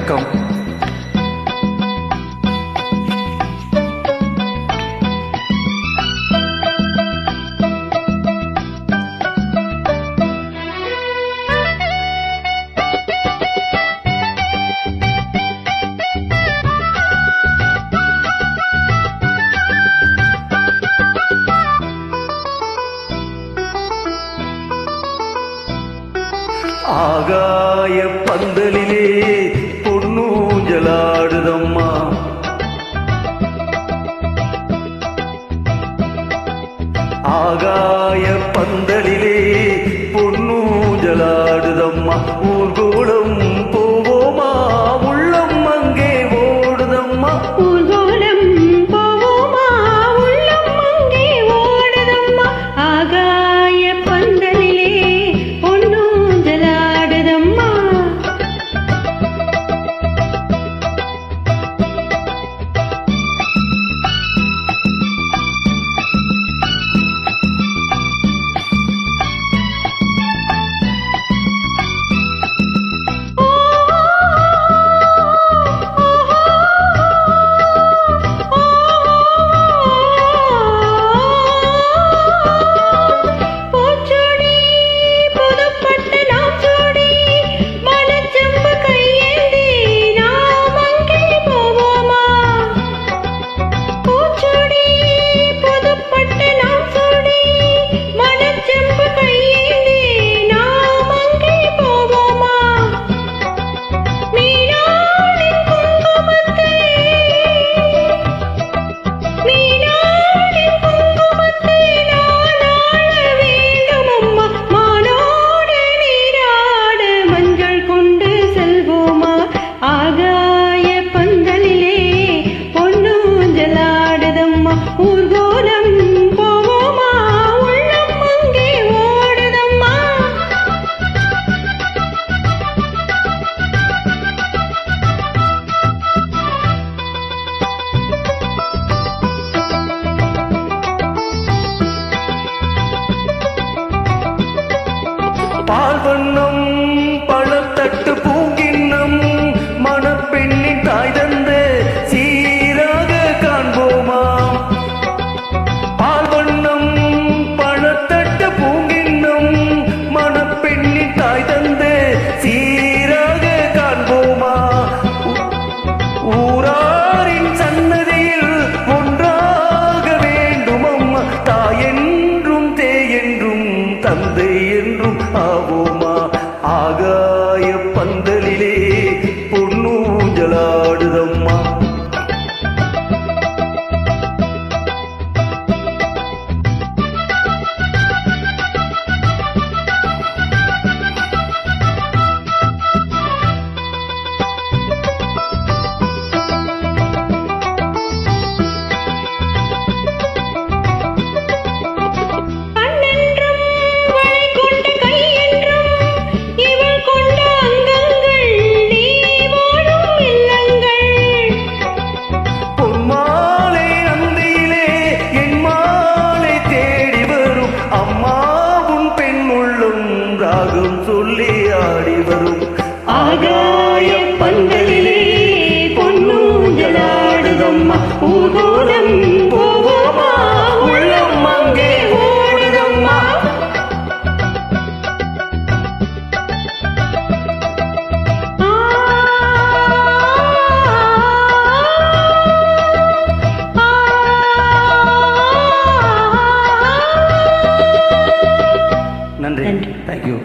வணக்கம். ஆகாய பந்தலிலே பொன்னூஞ்சலாடுதம்மா, ஆகாய பந்தலிலே பொன்னூஞ்சலாடுதம்மா. ஊர்கோலம் போவோமா, உள்ளம் அங்கே ஓடுதம்மா. ஊர்கோலம் போவோமா, உள்ளம் அங்கே ஓடுதம்மா. ஆகாய பந்தலிலே பொன்னூஞ்சலாடுதம்மா. ஊர்கோலம் போவோமா, உள்ளம் அங்கே ஓடுதம்மா. பால் வண்ணம் பழத்தட்டு பூங்கிண்ணம் மணப்பெண்ணின் தாய் தந்த சீராக காண்போமா. பால் வண்ணம் பழத்தட்டு பூங்கிண்ணம் மணப்பெண்ணின் தாய் தந்த சீராக காண்போமா. ஊராரின் சன்னதியில் ஒன்றாக வேண்டும் அம்மா. தாயென்றும் தேயென்றும் தந்தை என்றும் ஆவோமா. ஆகாய பந்தலிலே பொன்னூஞ்சலாடுதம்மா. சொல்லி ஆடி வரும் ஆகாய பந்தலிலே பொன்னூஞ்சலாடுதம்மா. ஊர்கோலம் போவோமா, உள்ளம் அங்கே ஓடுதம்மா. நன்றி. தேங்க்யூ.